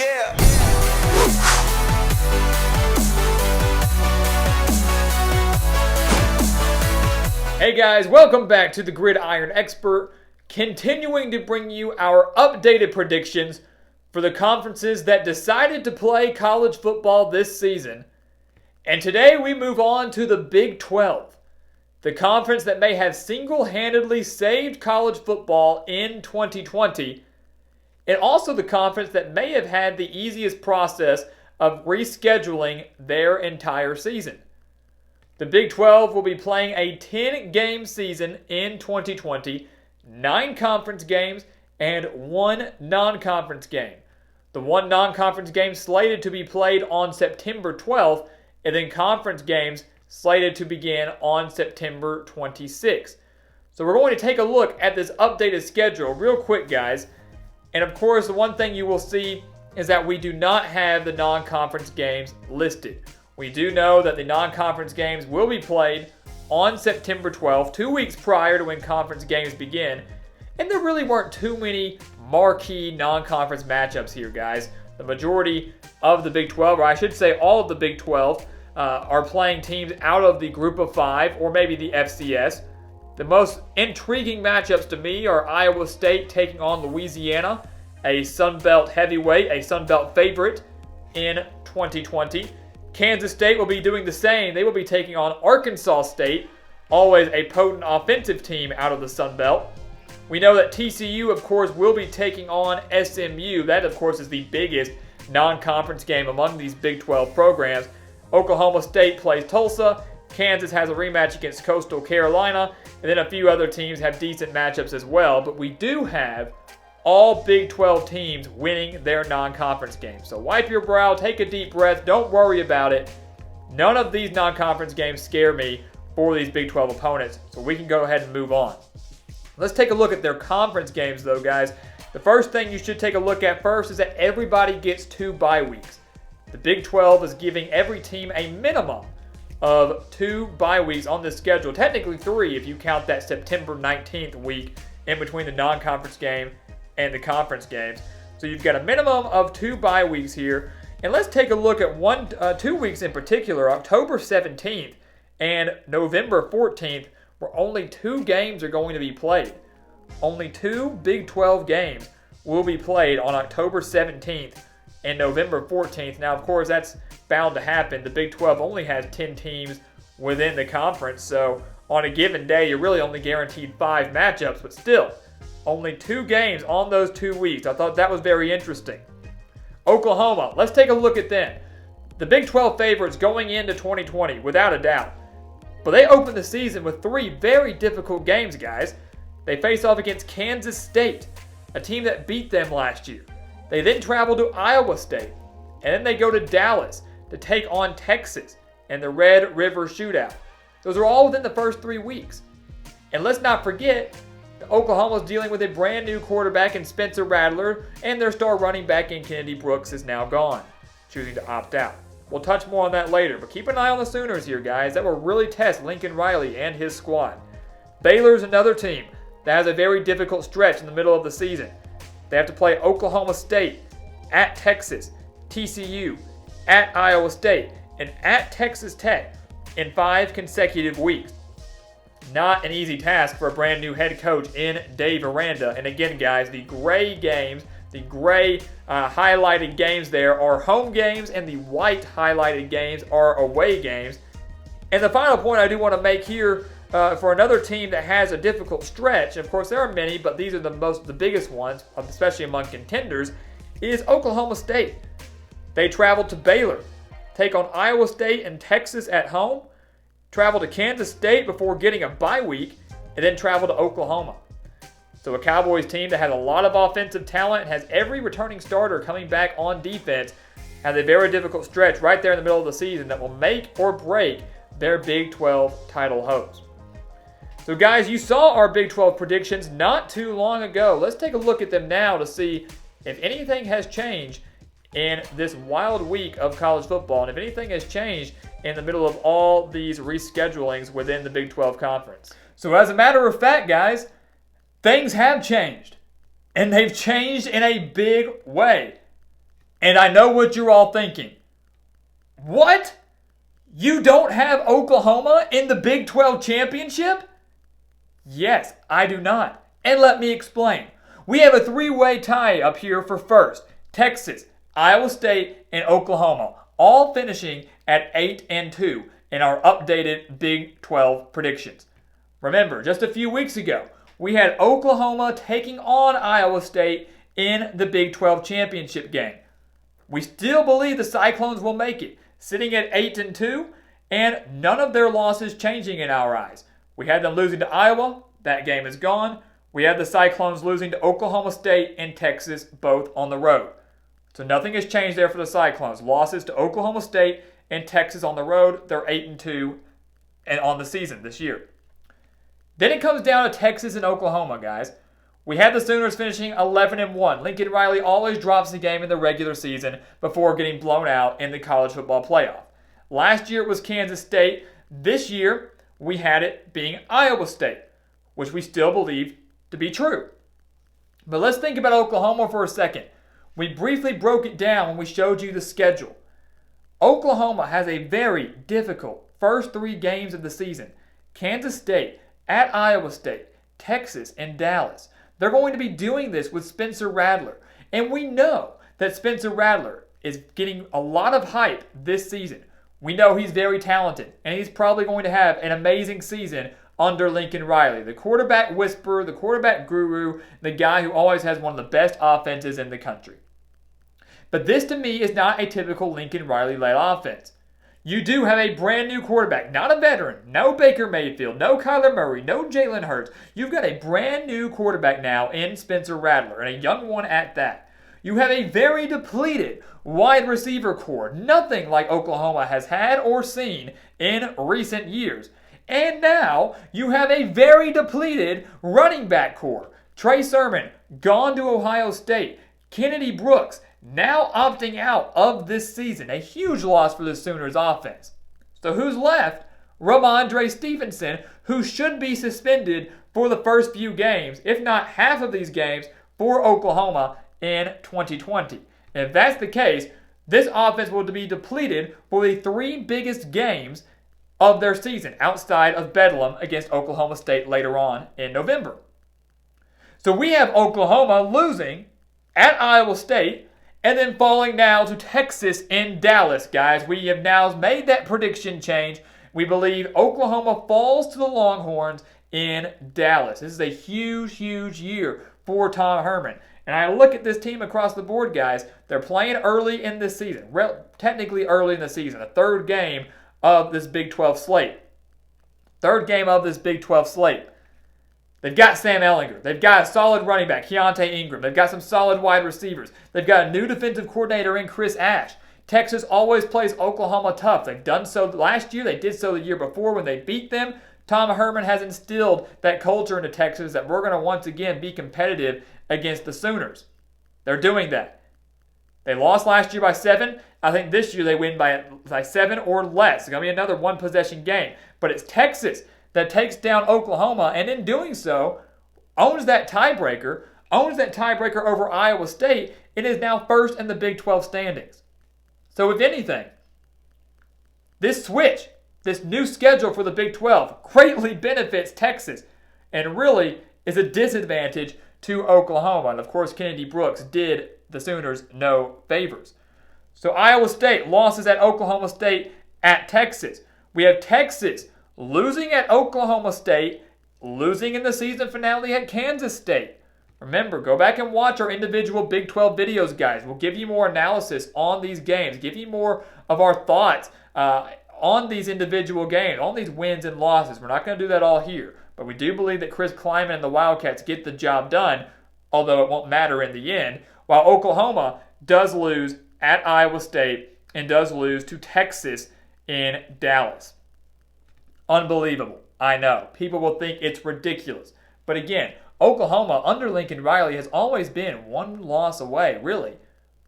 Yeah. Hey guys, welcome back to the Gridiron Expert, continuing to bring you our updated predictions for the conferences that decided to play college football this season. And today we move on to the Big 12, the conference that may have single-handedly saved college football in 2020, and also the conference that may have had the easiest process of rescheduling their entire season. The Big 12 will be playing a 10-game season in 2020, 9 conference games, and 1 non-conference game. The 1 non-conference game slated to be played on September 12th, and then conference games slated to begin on September 26th. So we're going to take a look at this updated schedule real quick, guys. And of course, the one thing you will see is that we do not have the non-conference games listed. We do know that the non-conference games will be played on September 12th, 2 weeks prior to when conference games begin. And there really weren't too many marquee non-conference matchups here, guys. The majority of the Big 12, or I should say all of the Big 12, are playing teams out of the Group of 5 or maybe the FCS. The most intriguing matchups to me are Iowa State taking on Louisiana, a Sun Belt heavyweight, a Sun Belt favorite in 2020. Kansas State will be doing the same. They will be taking on Arkansas State, always a potent offensive team out of the Sun Belt. We know that TCU, of course, will be taking on SMU. That, of course, is the biggest non-conference game among these Big 12 programs. Oklahoma State plays Tulsa. Kansas has a rematch against Coastal Carolina. And then a few other teams have decent matchups as well. But we do have all Big 12 teams winning their non-conference games. So wipe your brow, take a deep breath, don't worry about it. None of these non-conference games scare me for these Big 12 opponents. So we can go ahead and move on. Let's take a look at their conference games though, guys. The first thing you should take a look at first is that everybody gets 2 bye weeks. The Big 12 is giving every team a minimum of 2 bye weeks on this schedule. Technically 3 if you count that September 19th week in between the non-conference game and the conference games. So you've got a minimum of 2 bye weeks here. And let's take a look at 2 weeks in particular, October 17th and November 14th, where only 2 games are going to be played. Only 2 Big 12 games will be played on October 17th and November 14th. Now, of course, that's bound to happen. The Big 12 only has 10 teams within the conference, so on a given day, you're really only guaranteed 5 matchups, but still, only 2 games on those 2 weeks. I thought that was very interesting. Oklahoma, let's take a look at them. The Big 12 favorites going into 2020, without a doubt. But they opened the season with 3 very difficult games, guys. They face off against Kansas State, a team that beat them last year. They then travel to Iowa State, and then they go to Dallas to take on Texas and the Red River Shootout. Those are all within the first 3 weeks. And let's not forget, Oklahoma's dealing with a brand new quarterback in Spencer Rattler, and their star running back in Kennedy Brooks is now gone, choosing to opt out. We'll touch more on that later, but keep an eye on the Sooners here, guys. That will really test Lincoln Riley and his squad. Baylor's another team that has a very difficult stretch in the middle of the season. They have to play Oklahoma State, at Texas, TCU, at Iowa State, and at Texas Tech in 5 consecutive weeks. Not an easy task for a brand new head coach in Dave Aranda. And again, guys, the gray games, the gray highlighted games there are home games, and the white highlighted games are away games. And the final point I do want to make here for another team that has a difficult stretch, of course there are many, but these are the biggest ones, especially among contenders, is Oklahoma State. They travel to Baylor, take on Iowa State and Texas at home, travel to Kansas State before getting a bye week, and then travel to Oklahoma. So a Cowboys team that has a lot of offensive talent, has every returning starter coming back on defense, has a very difficult stretch right there in the middle of the season that will make or break their Big 12 title hopes. So guys, you saw our Big 12 predictions not too long ago. Let's take a look at them now to see if anything has changed in this wild week of college football, and if anything has changed in the middle of all these reschedulings within the Big 12 conference. So as a matter of fact, guys, things have changed, and they've changed in a big way. And I know what you're all thinking. What? You don't have Oklahoma in the Big 12 championship? Yes, I do not. And let me explain. We have a three-way tie up here for first. Texas, Iowa State, and Oklahoma, all finishing at 8-2 in our updated Big 12 predictions. Remember, just a few weeks ago, we had Oklahoma taking on Iowa State in the Big 12 championship game. We still believe the Cyclones will make it, sitting at 8-2, and none of their losses changing in our eyes. We had them losing to Iowa. That game is gone. We have the Cyclones losing to Oklahoma State and Texas, both on the road. So nothing has changed there for the Cyclones. Losses to Oklahoma State and Texas on the road. They're 8-2 and on the season this year. Then it comes down to Texas and Oklahoma, guys. We had the Sooners finishing 11-1. Lincoln Riley always drops the game in the regular season before getting blown out in the college football playoff. Last year it was Kansas State. This year we had it being Iowa State, which we still believe to be true. But let's think about Oklahoma for a second. We briefly broke it down when we showed you the schedule. Oklahoma has a very difficult first three games of the season. Kansas State, at Iowa State, Texas, and Dallas. They're going to be doing this with Spencer Rattler. And we know that Spencer Rattler is getting a lot of hype this season. We know he's very talented, and he's probably going to have an amazing season under Lincoln Riley, the quarterback whisperer, the quarterback guru, the guy who always has one of the best offenses in the country. But this, to me, is not a typical Lincoln Riley-led offense. You do have a brand new quarterback, not a veteran. No Baker Mayfield, no Kyler Murray, no Jalen Hurts. You've got a brand new quarterback now in Spencer Rattler, and a young one at that. You have a very depleted wide receiver core, nothing like Oklahoma has had or seen in recent years. And now you have a very depleted running back core. Trey Sermon, gone to Ohio State. Kennedy Brooks, now opting out of this season. A huge loss for the Sooners offense. So who's left? Ramondre Stevenson, who should be suspended for the first few games, if not half of these games, for Oklahoma in 2020. And if that's the case, this offense will be depleted for the three biggest games of their season, outside of Bedlam against Oklahoma State later on in November. So we have Oklahoma losing at Iowa State, and then falling now to Texas and Dallas, guys. We have now made that prediction change. We believe Oklahoma falls to the Longhorns in Dallas. This is a huge, huge year for Tom Herman. And I look at this team across the board, guys. They're playing early in this season, technically early in the season, the third game of this Big 12 slate. Third game of this Big 12 slate. They've got Sam Ehlinger. They've got a solid running back, Keontae Ingram. They've got some solid wide receivers. They've got a new defensive coordinator in Chris Ash. Texas always plays Oklahoma tough. They've done so last year. They did so the year before when they beat them. Tom Herman has instilled that culture into Texas that we're going to once again be competitive against the Sooners. They're doing that. They lost last year by 7. I think this year they win by 7 or less. It's going to be another one-possession game. But it's Texas that takes down Oklahoma, and in doing so, owns that tiebreaker over Iowa State, and is now first in the Big 12 standings. So if anything, this switch, this new schedule for the Big 12, greatly benefits Texas, and really is a disadvantage to Oklahoma. And of course, Kennedy Brooks did the Sooners no favors. So Iowa State losses at Oklahoma State, at Texas. We have Texas losing at Oklahoma State, losing in the season finale at Kansas State. Remember, go back and watch our individual Big 12 videos, guys. We'll give you more analysis on these games, give you more of our thoughts on these individual games, on these wins and losses. We're not going to do that all here, but we do believe that Chris Kleiman and the Wildcats get the job done, although it won't matter in the end, while Oklahoma does lose at Iowa State and does lose to Texas in Dallas. Unbelievable. I know. People will think it's ridiculous. But again, Oklahoma under Lincoln Riley has always been one loss away, really,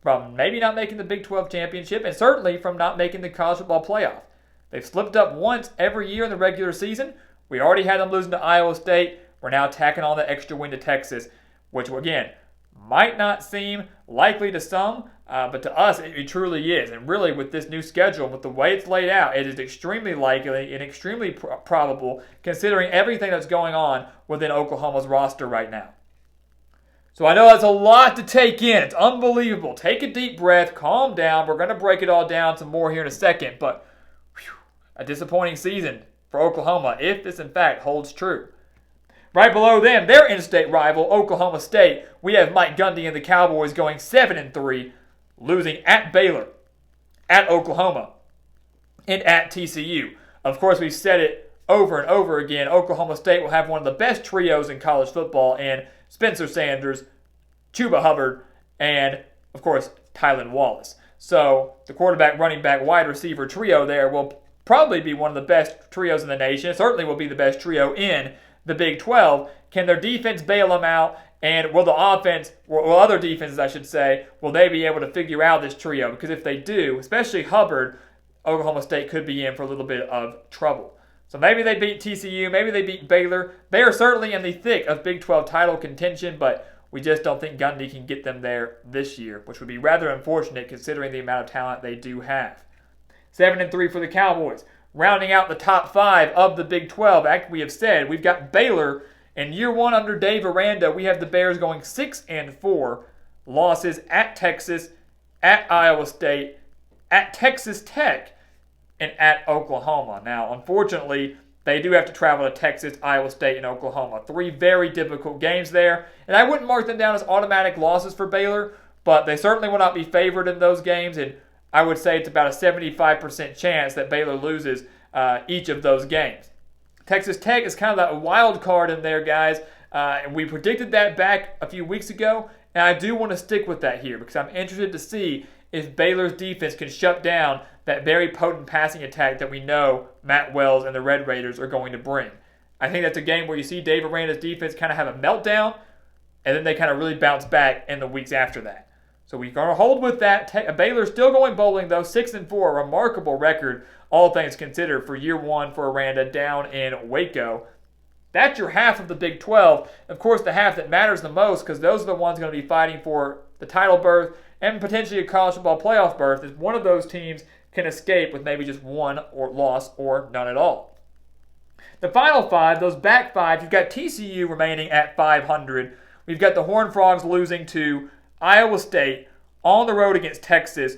from maybe not making the Big 12 championship and certainly from not making the college football playoff. They've slipped up once every year in the regular season. We already had them losing to Iowa State. We're now tacking on the extra win to Texas, which, again, might not seem likely to some, But to us, it truly is. And really, with this new schedule, with the way it's laid out, it is extremely likely and extremely probable, considering everything that's going on within Oklahoma's roster right now. So I know that's a lot to take in. It's unbelievable. Take a deep breath, calm down. We're going to break it all down some more here in a second. But a disappointing season for Oklahoma, if this in fact holds true. Right below them, their in-state rival, Oklahoma State, we have Mike Gundy and the Cowboys going 7-3, losing at Baylor, at Oklahoma, and at TCU. Of course, we've said it over and over again. Oklahoma State will have one of the best trios in college football in Spencer Sanders, Chuba Hubbard, and, of course, Tylan Wallace. So the quarterback, running back, wide receiver trio there will probably be one of the best trios in the nation. It certainly will be the best trio in the Big 12. Can their defense bail them out? And will the offense, or other defenses I should say, will they be able to figure out this trio? Because if they do, especially Hubbard, Oklahoma State could be in for a little bit of trouble. So maybe they beat TCU, maybe they beat Baylor. They are certainly in the thick of Big 12 title contention, but we just don't think Gundy can get them there this year, which would be rather unfortunate considering the amount of talent they do have. 7-3 for the Cowboys. Rounding out the top 5 of the Big 12, like we have said, we've got Baylor. In year 1 under Dave Aranda, we have the Bears going 6-4. Losses at Texas, at Iowa State, at Texas Tech, and at Oklahoma. Now, unfortunately, they do have to travel to Texas, Iowa State, and Oklahoma. 3 very difficult games there. And I wouldn't mark them down as automatic losses for Baylor, but they certainly will not be favored in those games. And I would say it's about a 75% chance that Baylor loses each of those games. Texas Tech is kind of that wild card in there, guys. And we predicted that back a few weeks ago, and I do want to stick with that here because I'm interested to see if Baylor's defense can shut down that very potent passing attack that we know Matt Wells and the Red Raiders are going to bring. I think that's a game where you see Dave Aranda's defense kind of have a meltdown, and then they kind of really bounce back in the weeks after that. So we're going to hold with that. Baylor's still going bowling, though, 6-4, a remarkable record, all things considered, for year 1 for Aranda down in Waco. That's your half of the Big 12. Of course, the half that matters the most, because those are the ones going to be fighting for the title berth and potentially a college football playoff berth, is one of those teams can escape with maybe just one or loss or none at all. The final 5, those back 5, you've got TCU remaining at 500. We've got the Horned Frogs losing to Iowa State, on the road against Texas,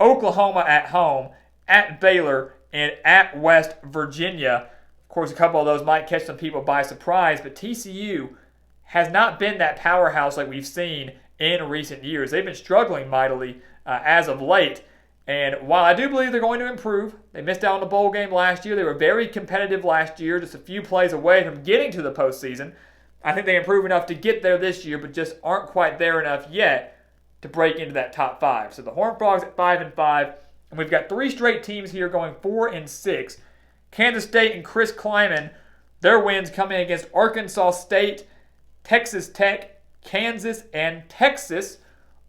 Oklahoma at home, at Baylor, and at West Virginia. Of course, a couple of those might catch some people by surprise, but TCU has not been that powerhouse like we've seen in recent years. They've been struggling mightily as of late. And while I do believe they're going to improve, they missed out on the bowl game last year. They were very competitive last year, just a few plays away from getting to the postseason. I think they improved enough to get there this year, but just aren't quite there enough yet to break into that top 5. So the Horned Frogs at 5-5, and we've got 3 straight teams here going 4-6. Kansas State and Chris Kleiman, their wins coming against Arkansas State, Texas Tech, Kansas, and Texas,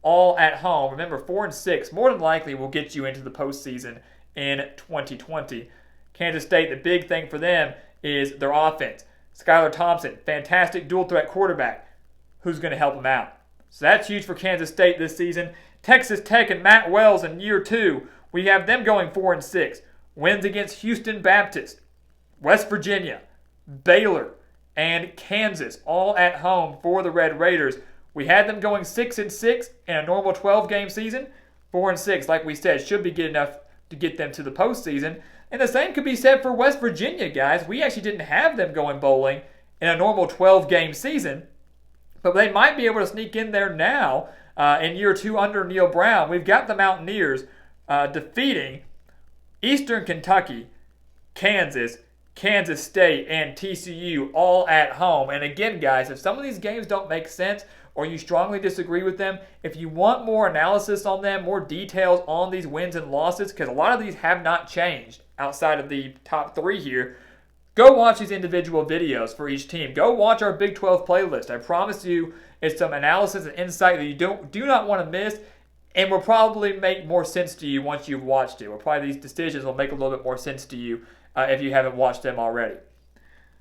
all at home. Remember, 4-6 more than likely will get you into the postseason in 2020. Kansas State, the big thing for them is their offense. Skylar Thompson, fantastic dual threat quarterback. Who's going to help him out? So that's huge for Kansas State this season. Texas Tech and Matt Wells in year 2, we have them going 4-6. Wins against Houston Baptist, West Virginia, Baylor, and Kansas, all at home for the Red Raiders. We had them going 6-6 in a normal 12-game season. 4-6, like we said, should be good enough to get them to the postseason. And the same could be said for West Virginia, guys. We actually didn't have them going bowling in a normal 12-game season, but they might be able to sneak in there now in year 2 under Neil Brown. We've got the Mountaineers defeating Eastern Kentucky, Kansas, Kansas State, and TCU all at home. And again, guys, if some of these games don't make sense or you strongly disagree with them, if you want more analysis on them, more details on these wins and losses, because a lot of these have not changed outside of the top 3 here, go watch these individual videos for each team. Go watch our Big 12 playlist. I promise you it's some analysis and insight that you do not want to miss, and will probably make more sense to you once you've watched it. Or probably these decisions will make a little bit more sense to you if you haven't watched them already.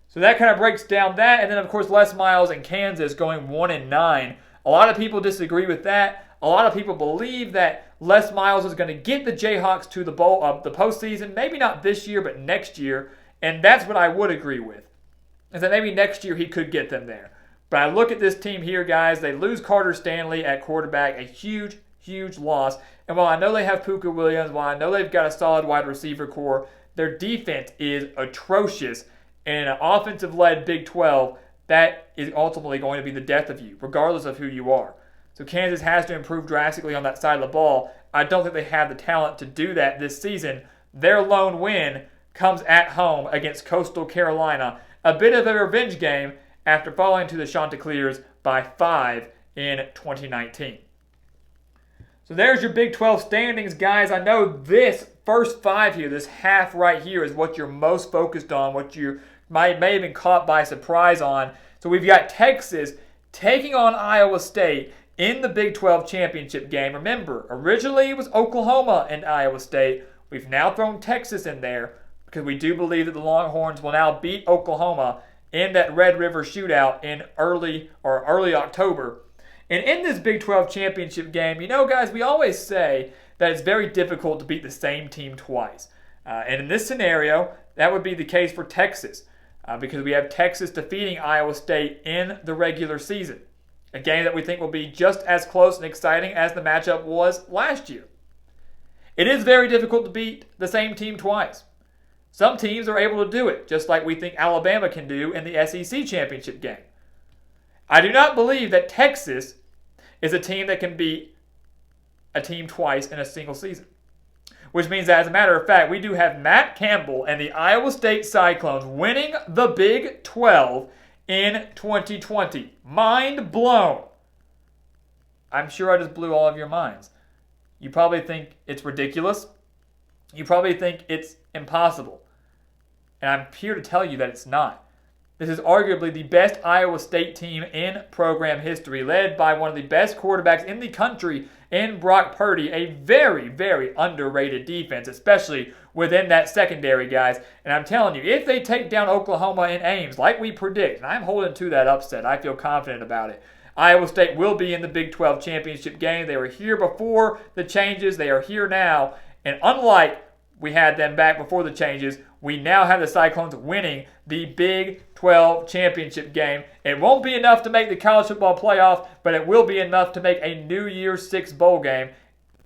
So that kind of breaks down that. And then, of course, Les Miles and Kansas going 1-9. A lot of people disagree with that. A lot of people believe that Les Miles is going to get the Jayhawks to the postseason. Maybe not this year, but next year. And that's what I would agree with, is that maybe next year he could get them there. But I look at this team here, guys. They lose Carter Stanley at quarterback, a huge, huge loss. And while I know they have Puka Williams, while I know they've got a solid wide receiver core, their defense is atrocious. And in an offensive-led Big 12, that is ultimately going to be the death of you, regardless of who you are. So Kansas has to improve drastically on that side of the ball. I don't think they have the talent to do that this season. Their lone win comes at home against Coastal Carolina. A bit of a revenge game after falling to the Chanticleers by 5 in 2019. So there's your Big 12 standings, guys. I know this first 5 here, this half right here, is what you're most focused on, what you may have been caught by surprise on. So we've got Texas taking on Iowa State in the Big 12 championship game. Remember, originally it was Oklahoma and Iowa State. We've now thrown Texas in there because we do believe that the Longhorns will now beat Oklahoma in that Red River shootout in early October. And in this Big 12 championship game, you know, guys, we always say that it's very difficult to beat the same team twice. And in this scenario, that would be the case for Texas because we have Texas defeating Iowa State in the regular season. A game that we think will be just as close and exciting as the matchup was last year. It is very difficult to beat the same team twice. Some teams are able to do it, just like we think Alabama can do in the SEC championship game. I do not believe that Texas is a team that can beat a team twice in a single season. Which means that, as a matter of fact, we do have Matt Campbell and the Iowa State Cyclones winning the Big 12 in 2020. Mind blown. I'm sure I just blew all of your minds. You probably think it's ridiculous. You probably think it's impossible. And I'm here to tell you that it's not. This is arguably the best Iowa State team in program history, led by one of the best quarterbacks in the country in Brock Purdy, a very, very underrated defense, especially within that secondary, guys. And I'm telling you, if they take down Oklahoma in Ames, like we predict, and I'm holding to that upset, I feel confident about it, Iowa State will be in the Big 12 championship game. They were here before the changes. They are here now. And unlike we had them back before the changes, we now have the Cyclones winning the Big 12 championship game. It won't be enough to make the college football playoff, but it will be enough to make a New Year's Six bowl game.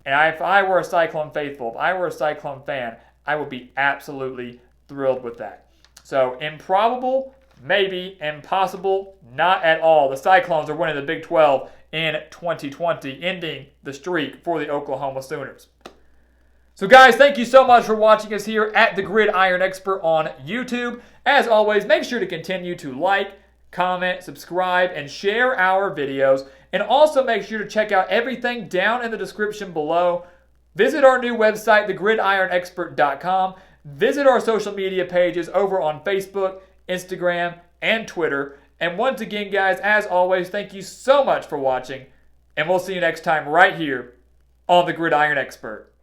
And if I were a Cyclone faithful, if I were a Cyclone fan, I would be absolutely thrilled with that. So improbable, maybe. Impossible, not at all. The Cyclones are winning the Big 12 in 2020, ending the streak for the Oklahoma Sooners. So guys, thank you so much for watching us here at the Gridiron Expert on YouTube. As always, make sure to continue to like, comment, subscribe, and share our videos. And also make sure to check out everything down in the description below. Visit our new website, thegridironexpert.com. Visit our social media pages over on Facebook, Instagram, and Twitter. And once again, guys, as always, thank you so much for watching. And we'll see you next time right here on the Gridiron Expert.